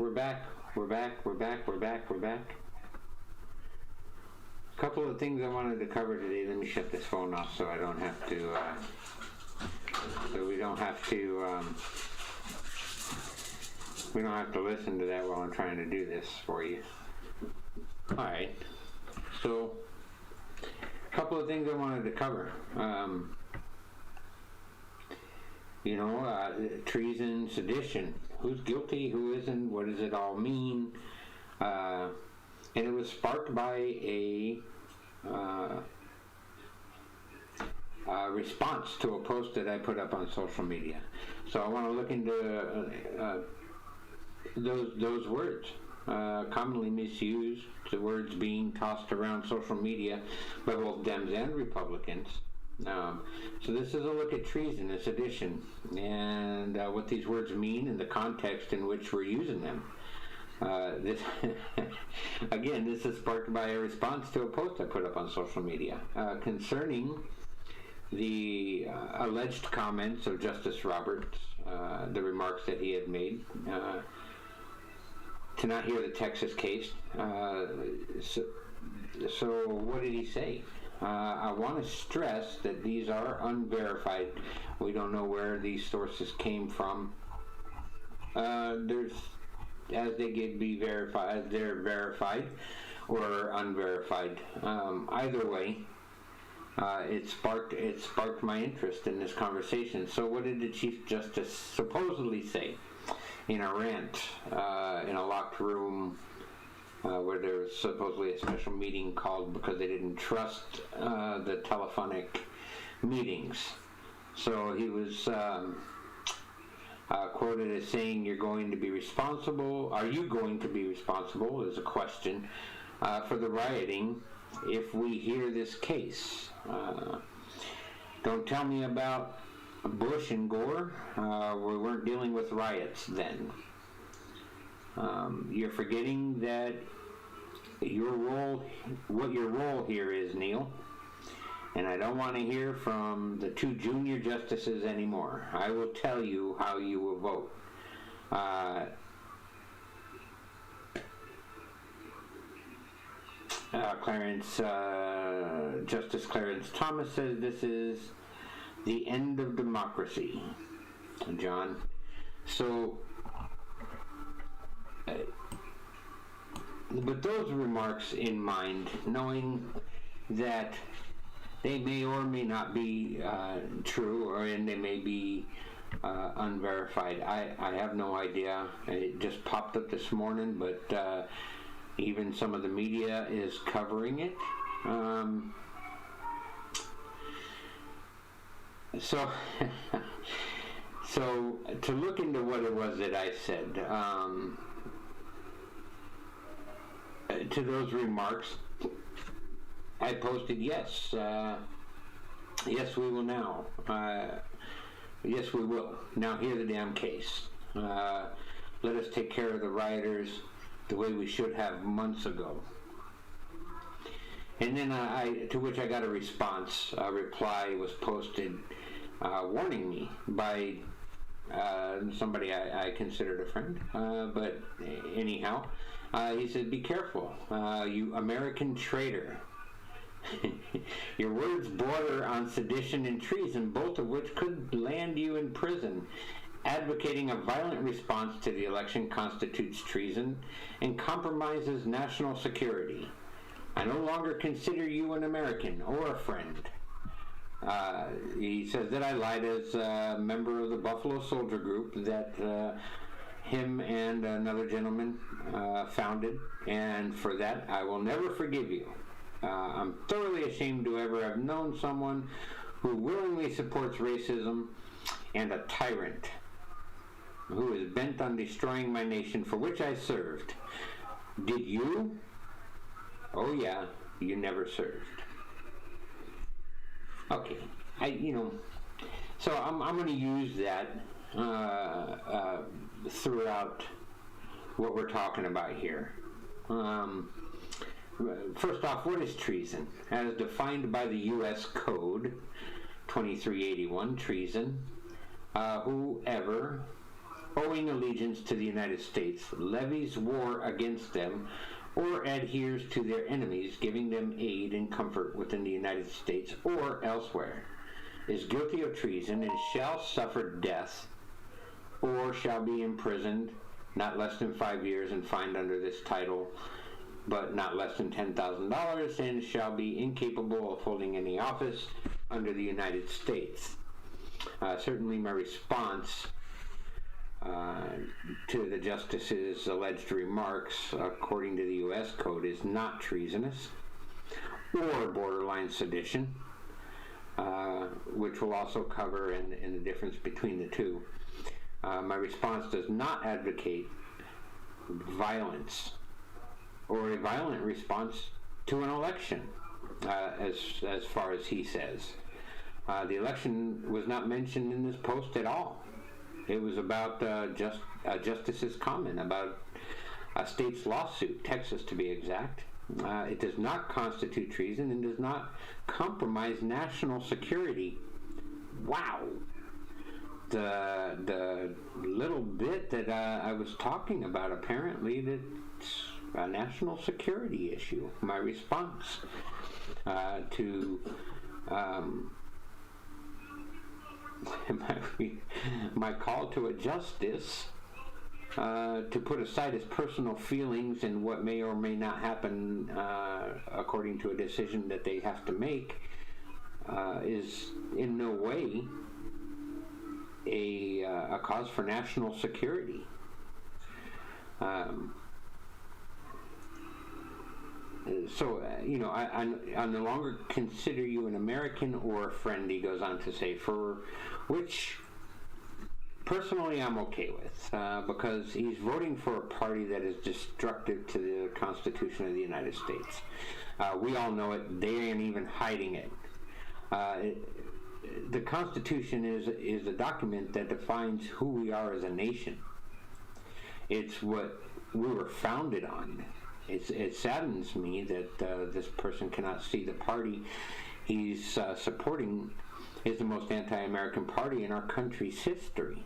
We're back. A couple of things I wanted to cover today. Let me shut this phone off so I don't have to, we don't have to listen to that while I'm trying to do this for you. Alright, so a couple of things I wanted to cover. Treason, sedition. Who's guilty, who isn't, what does it all mean? And it was sparked by a response to a post that I put up on social media. So I want to look into those words, commonly misused, the words being tossed around social media by both Dems and Republicans. So this is a look at treason and sedition and what these words mean and the context in which we're using them. This is sparked by a response to a post I put up on social media concerning the alleged comments of Justice Roberts, the remarks that he had made to not hear the Texas case. So what did he say? I want to stress that these are unverified. We don't know where these sources came from. There's, as they get be verified, they're verified or unverified. Either way, it sparked my interest in this conversation. So what did the Chief Justice supposedly say in a rant in a locked room where there was supposedly a special meeting called because they didn't trust the telephonic meetings? So he was quoted as saying, "You're going to be responsible. Are you going to be responsible?" is a question for the rioting if we hear this case. Don't tell me about Bush and Gore. We weren't dealing with riots then. You're forgetting that what your role here is, Neil. And I don't want to hear from the two junior justices anymore. I will tell you how you will vote. Justice Clarence Thomas says this is the end of democracy, John. So, with those remarks in mind, knowing that they may or may not be true, and they may be unverified, I have no idea. It just popped up this morning, but even some of the media is covering it. So to look into what it was that I said, to those remarks, I posted, yes, we will now. Yes, we will. Now hear the damn case. Let us take care of the rioters the way we should have months ago. And then to which I got a response. A reply was posted warning me by somebody I considered a friend. But anyhow, he said, "Be careful, you American traitor. Your words border on sedition and treason, both of which could land you in prison. Advocating a violent response to the election constitutes treason and compromises national security. I no longer consider you an American or a friend." He says that I lied as a member of the Buffalo Soldier Group that him and another gentleman founded, and for that I will never forgive you. I'm thoroughly ashamed to ever have known someone who willingly supports racism and a tyrant who is bent on destroying my nation for which I served. Did you? Oh yeah, you never served. Okay, so I'm going to use that throughout what we're talking about here. First off, what is treason? As defined by the U.S. Code 2381, treason, whoever owing allegiance to the United States, levies war against them, or adheres to their enemies, giving them aid and comfort within the United States or elsewhere, is guilty of treason and shall suffer death, or shall be imprisoned not less than 5 years and fined under this title, but not less than $10,000, and shall be incapable of holding any office under the United States. Certainly my response to the justice's alleged remarks, according to the U.S. Code, is not treasonous or borderline sedition, which we'll also cover in the difference between the two. My response does not advocate violence or a violent response to an election, as far as he says. The election was not mentioned in this post at all. It was about justice's comment about a state's lawsuit, Texas to be exact. It does not constitute treason and does not compromise national security. Wow. The little bit that I was talking about, apparently that's a national security issue. My response to my call to a justice to put aside his personal feelings and what may or may not happen according to a decision that they have to make is in no way a cause for national security. I no longer consider you an American or a friend, he goes on to say, for which personally I'm okay with, because he's voting for a party that is destructive to the Constitution of the United States. We all know it. They ain't even hiding it. The Constitution is a document that defines who we are as a nation. It's what we were founded on. It saddens me that this person cannot see the party he's supporting is the most anti-American party in our country's history.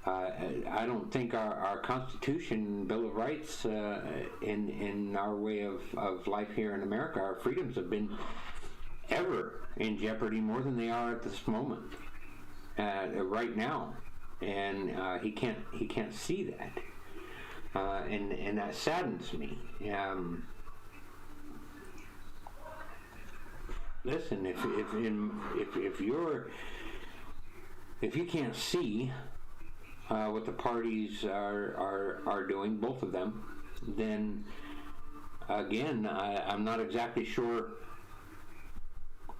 I don't think our Constitution, Bill of Rights, in our way of life here in America, our freedoms have been ever in jeopardy more than they are at this moment, right now, and he can't see that. And that saddens me. Listen, if you can't see what the parties are doing, both of them, then again, I'm not exactly sure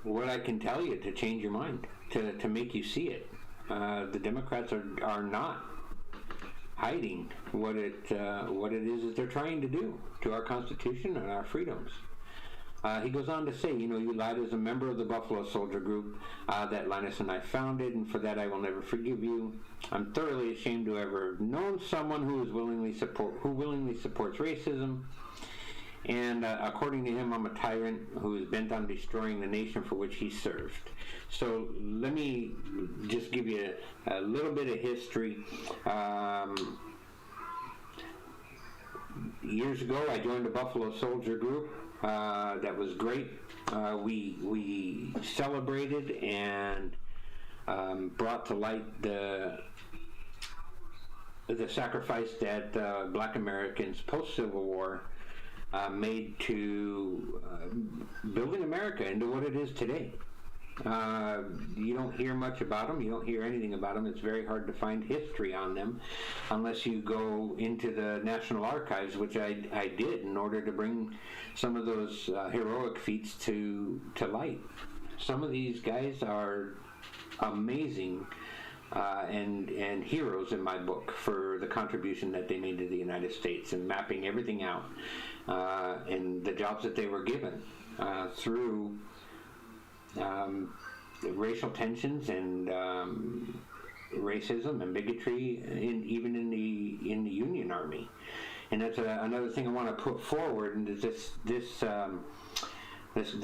what I can tell you to change your mind, to make you see it. The Democrats are not hiding what it is that they're trying to do to our Constitution and our freedoms. He goes on to say, you lied as a member of the Buffalo Soldier Group that Linus and I founded, and for that I will never forgive you. I'm thoroughly ashamed to ever have known someone who willingly supports racism. And according to him, I'm a tyrant who is bent on destroying the nation for which he served. So let me just give you a little bit of history. Years ago, I joined the Buffalo Soldier Group. That was great. We celebrated and brought to light the sacrifice that Black Americans post-Civil War made to building America into what it is today. You don't hear much about them. You don't hear anything about them. It's very hard to find history on them unless you go into the National Archives, which I did in order to bring some of those heroic feats to light. Some of these guys are amazing and heroes in my book for the contribution that they made to the United States and mapping everything out and the jobs that they were given through racial tensions and racism and bigotry, even in the Union Army. And that's another thing I want to put forward. And the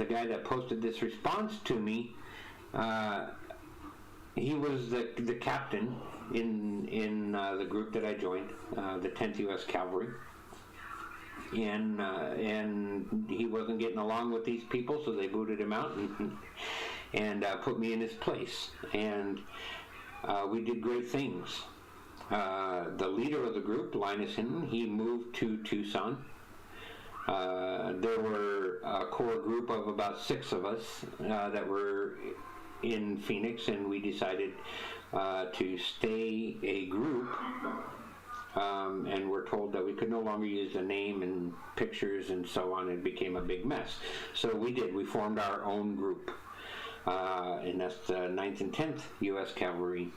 guy that posted this response to me, he was the captain in the group that I joined, the 10th U.S. Cavalry, and he wasn't getting along with these people, so they booted him out and put me in his place, and we did great things. The leader of the group, Linus Hinton, he moved to Tucson. There were a core group of about 6 of us that were in Phoenix, and we decided to stay a group, and we're told that we could no longer use the name and pictures and so on. It became a big mess. So we did. We formed our own group, and that's the 9th and 10th U.S. Cavalry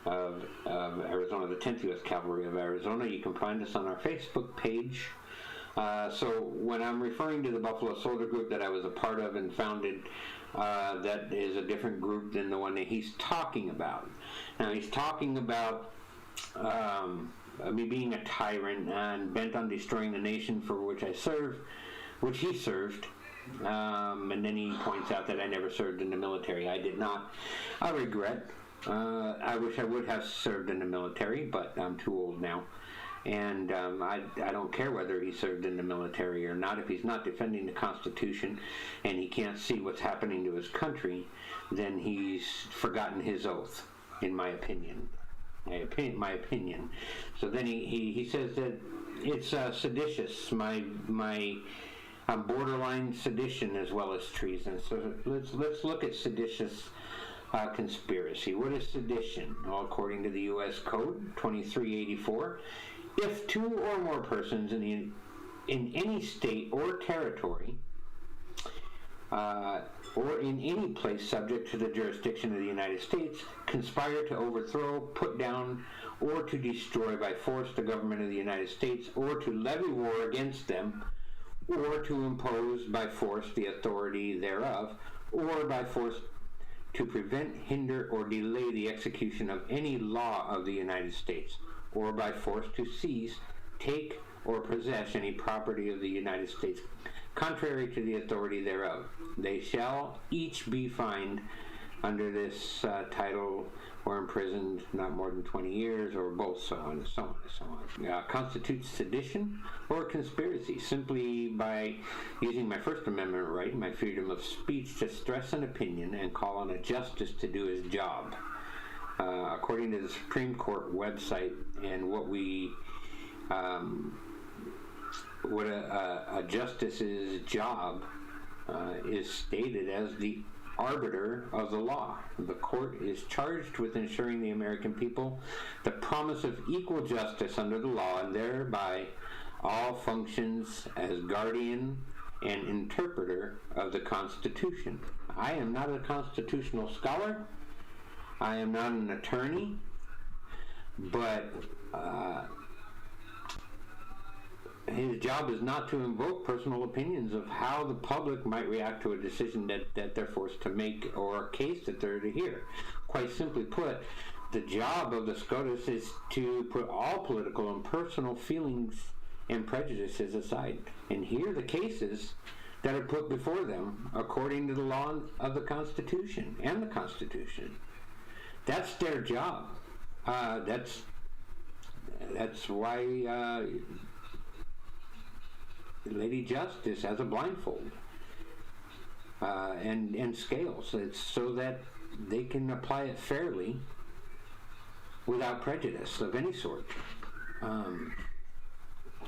of Arizona, the 10th U.S. Cavalry of Arizona. You can find us on our Facebook page. So when I'm referring to the Buffalo Soldier group that I was a part of and founded, that is a different group than the one that he's talking about. Now, he's talking about me being a tyrant and bent on destroying the nation for which I serve, which he served. And then he points out that I never served in the military. I did not. I regret. I wish I would have served in the military, but I'm too old now. And I don't care whether he served in the military or not. If he's not defending the Constitution and he can't see what's happening to his country, then he's forgotten his oath, in my opinion. My opinion. So then he says that it's seditious, my borderline sedition as well as treason. So let's look at seditious conspiracy. What is sedition? Well, according to the U.S. Code 2384, if 2 or more persons in any state or territory or in any place subject to the jurisdiction of the United States conspire to overthrow, put down, or to destroy by force the government of the United States, or to levy war against them, or to impose by force the authority thereof, or by force to prevent, hinder, or delay the execution of any law of the United States, or by force to seize, take, or possess any property of the United States, contrary to the authority thereof. They shall each be fined under this title or imprisoned not more than 20 years, or both, so on and so on and so on. Constitutes sedition or conspiracy simply by using my First Amendment right, my freedom of speech, to stress an opinion and call on a justice to do his job. According to the Supreme Court website, and what a justice's job is stated as the arbiter of the law. The court is charged with ensuring the American people the promise of equal justice under the law, and thereby all functions as guardian and interpreter of the Constitution. I am not a constitutional scholar. I am not an attorney, but his job is not to invoke personal opinions of how the public might react to a decision that they're forced to make, or a case that they're to hear. Quite simply put, the job of the SCOTUS is to put all political and personal feelings and prejudices aside and hear the cases that are put before them according to the law of the Constitution and the Constitution. That's their job. That's why Lady Justice has a blindfold and scales. It's so that they can apply it fairly without prejudice of any sort.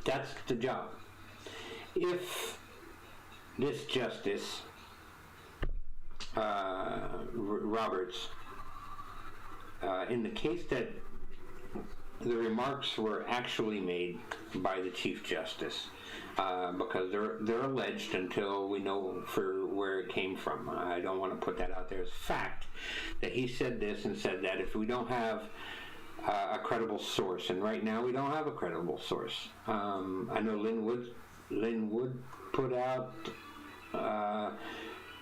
That's the job. If this Justice Roberts, in the case that the remarks were actually made by the Chief Justice, because they're alleged until we know for where it came from. I don't want to put that out there as fact, that he said this and said that. If we don't have a credible source, and right now we don't have a credible source. I know Lynn Wood put out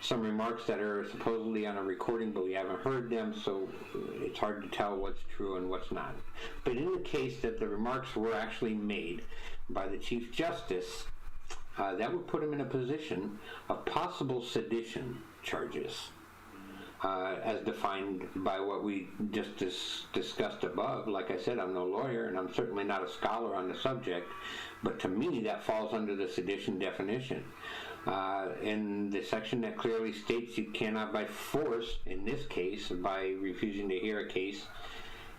some remarks that are supposedly on a recording, but we haven't heard them, so it's hard to tell what's true and what's not. But in the case that the remarks were actually made by the Chief Justice, that would put him in a position of possible sedition charges. as defined by what we just discussed above. Like I said, I'm no lawyer, and I'm certainly not a scholar on the subject, but to me that falls under the sedition definition. In the section that clearly states you cannot by force, in this case, by refusing to hear a case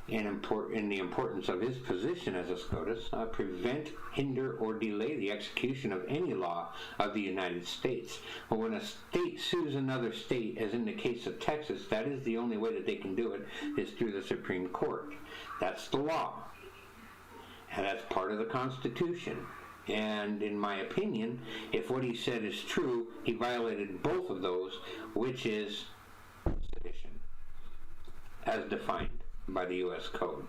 in the importance of his position as a SCOTUS, prevent, hinder, or delay the execution of any law of the United States. Well, when a state sues another state, as in the case of Texas, that is the only way that they can do it, is through the Supreme Court. That's the law. And that's part of the Constitution. And in my opinion, if what he said is true, he violated both of those, which is sedition, as defined by the U.S. Code.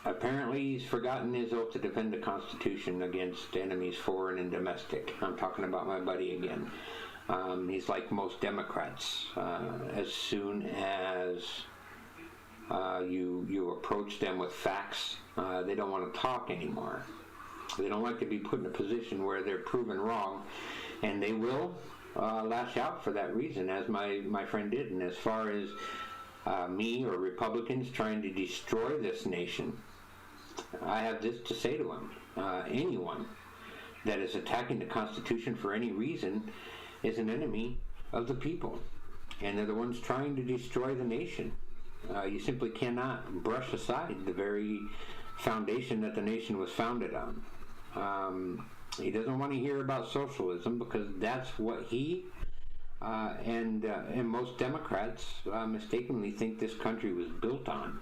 Apparently he's forgotten his oath to defend the Constitution against enemies foreign and domestic. I'm talking about my buddy again. He's like most Democrats. As soon as you approach them with facts, they don't want to talk anymore. They don't like to be put in a position where they're proven wrong, and they will lash out for that reason, as my friend did. And as far as me or Republicans trying to destroy this nation, I have this to say to them. Anyone that is attacking the Constitution for any reason is an enemy of the people, and they're the ones trying to destroy the nation. You simply cannot brush aside the very foundation that the nation was founded on. He doesn't want to hear about socialism because that's what he and most Democrats mistakenly think this country was built on.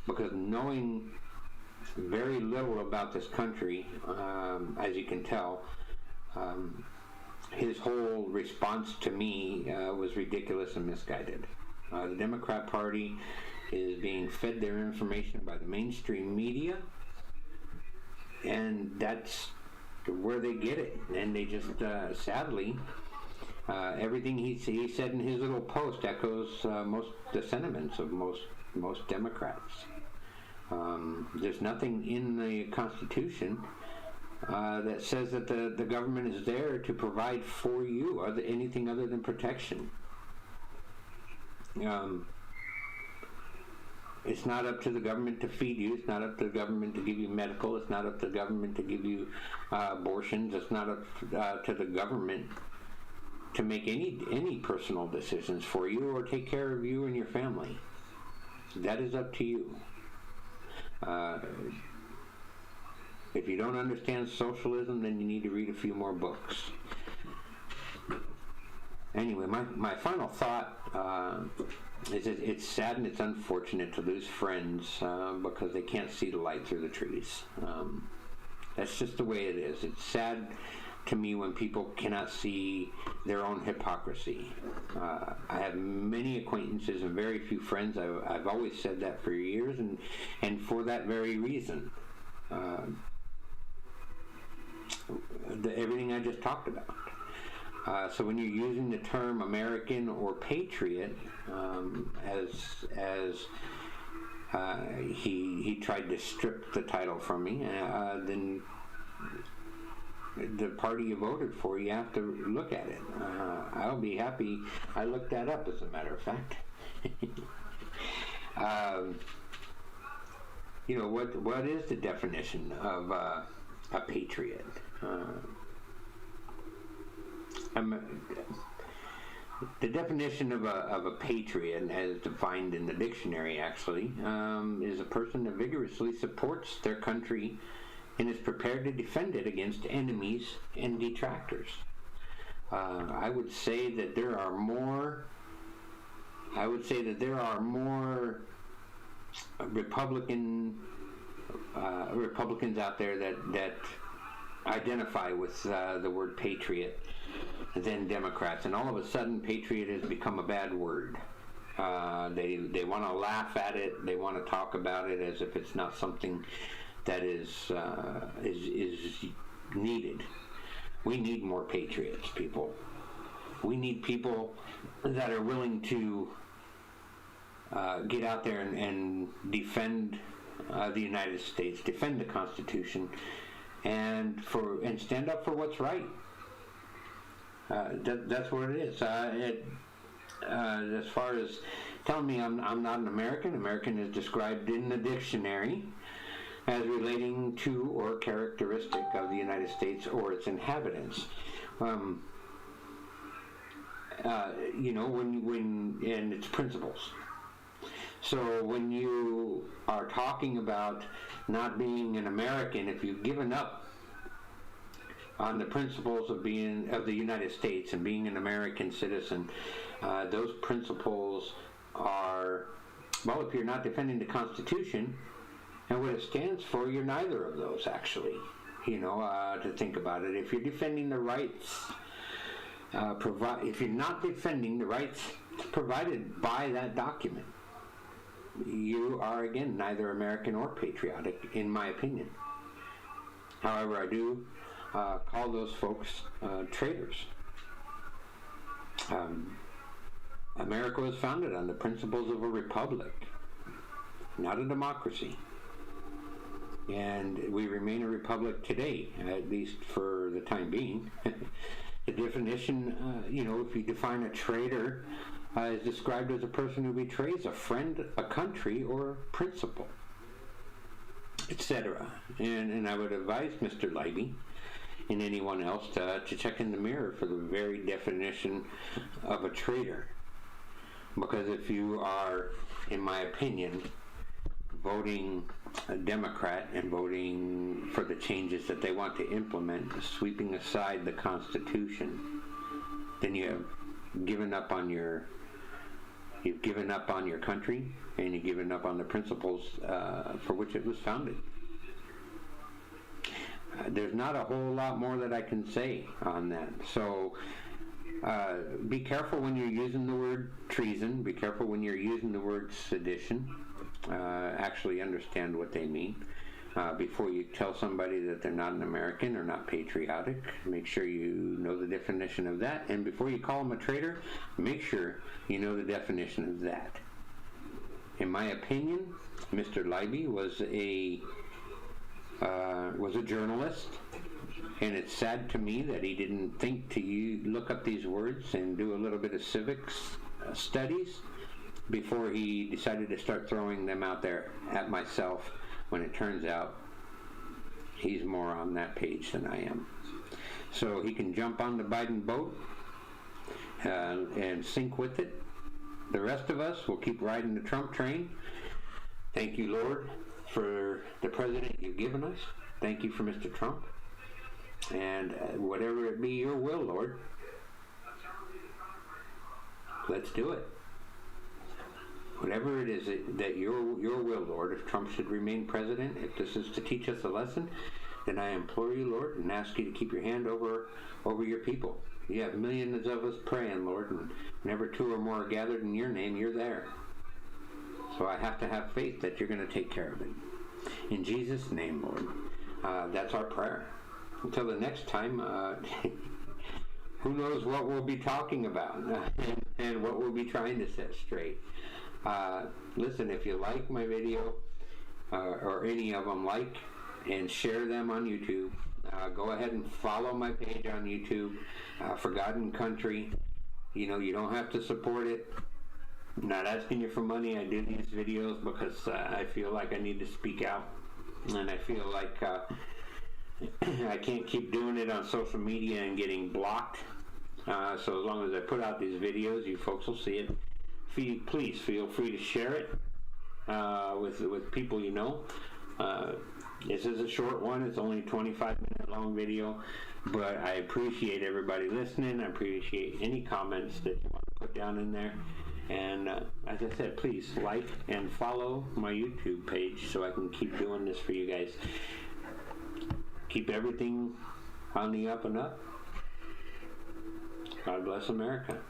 Because knowing very little about this country, as you can tell, his whole response to me was ridiculous and misguided. The Democrat Party is being fed their information by the mainstream media, and that's where they get it. And they just, sadly, everything he said in his little post echoes the sentiments of most Democrats. There's nothing in the Constitution that says that the government is there to provide for you anything other than protection. It's not up to the government to feed you. It's not up to the government to give you medical. It's not up to the government to give you abortions. It's not up to the government to make any personal decisions for you or take care of you and your family. That is up to you. If you don't understand socialism, then you need to read a few more books. Anyway, my final thought is it's sad and it's unfortunate to lose friends because they can't see the light through the trees. That's just the way it is. It's sad to me when people cannot see their own hypocrisy. I have many acquaintances and very few friends. I've always said that for years, and for that very reason. Everything I just talked about. So when you're using the term American or patriot, as he tried to strip the title from me, then the party you voted for, you have to look at it. I'll be happy. I looked that up, as a matter of fact. What is the definition of a patriot? The definition of a patriot, as defined in the dictionary, actually, is a person that vigorously supports their country and is prepared to defend it against enemies and detractors. I would say that there are more Republicans out there that identify with the word patriot than Democrats, and all of a sudden patriot has become a bad word. They want to laugh at it. They want to talk about it as if it's not something that is needed. We need more patriots, people. We need people that are willing to get out there and defend the United States, defend the Constitution, and stand up for what's right. That's what it is. As far as telling me I'm not an American, American is described in the dictionary as relating to or characteristic of the United States or its inhabitants. When and its principles. So when you are talking about not being an American, if you've given up on the principles of the United States and being an American citizen, those principles are, well, if you're not defending the Constitution and what it stands for, you're neither of those, actually. To think about it, if you're defending the rights if you're not defending the rights provided by that document, you are, again, neither American or patriotic, in my opinion. However, I do call those folks traitors. America was founded on the principles of a republic, not a democracy. And we remain a republic today, at least for the time being. The definition, if you define a traitor, is described as a person who betrays a friend, a country, or principle, etc. And I would advise Mr. Leiby and anyone else to check in the mirror for the very definition of a traitor. Because if you are, in my opinion, voting a Democrat and voting for the changes that they want to implement, sweeping aside the Constitution, then you've given up on your country, and you've given up on the principles for which it was founded. There's not a whole lot more that I can say on that. So be careful when you're using the word treason. Be careful when you're using the word sedition. Actually understand what they mean. Before you tell somebody that they're not an American or not patriotic, make sure you know the definition of that. And before you call them a traitor, make sure you know the definition of that. In my opinion, Mr. Leiby was a journalist, and it's sad to me that he didn't think to look up these words and do a little bit of civics studies before he decided to start throwing them out there at myself, when it turns out he's more on that page than I am. So he can jump on the Biden boat and sink with it. The rest of us will keep riding the Trump train. Thank you, Lord, for the president you've given us. Thank you for Mr. Trump. And whatever it be your will, Lord, let's do it. Whatever it is that your will, Lord, if Trump should remain president, if this is to teach us a lesson, then I implore you, Lord, and ask you to keep your hand over your people. You have millions of us praying, Lord, and whenever two or more are gathered in your name, you're there. So I have to have faith that you're going to take care of it. In Jesus' name, Lord, that's our prayer. Until the next time, who knows what we'll be talking about and what we'll be trying to set straight. Listen, if you like my video, or any of them, like and share them on YouTube. Go ahead and follow my page on YouTube, Forgotten Country. You don't have to support it. I'm not asking you for money. I do these videos because I feel like I need to speak out, and I feel like I can't keep doing it on social media and getting blocked. So as long as I put out these videos, you folks will see it. Please feel free to share it with people you know. This is a short one. It's only a 25-minute long video, but I appreciate everybody listening. I appreciate any comments that you want to put down in there. And as I said, please like and follow my YouTube page so I can keep doing this for you guys. Keep everything on the up and up. God bless America.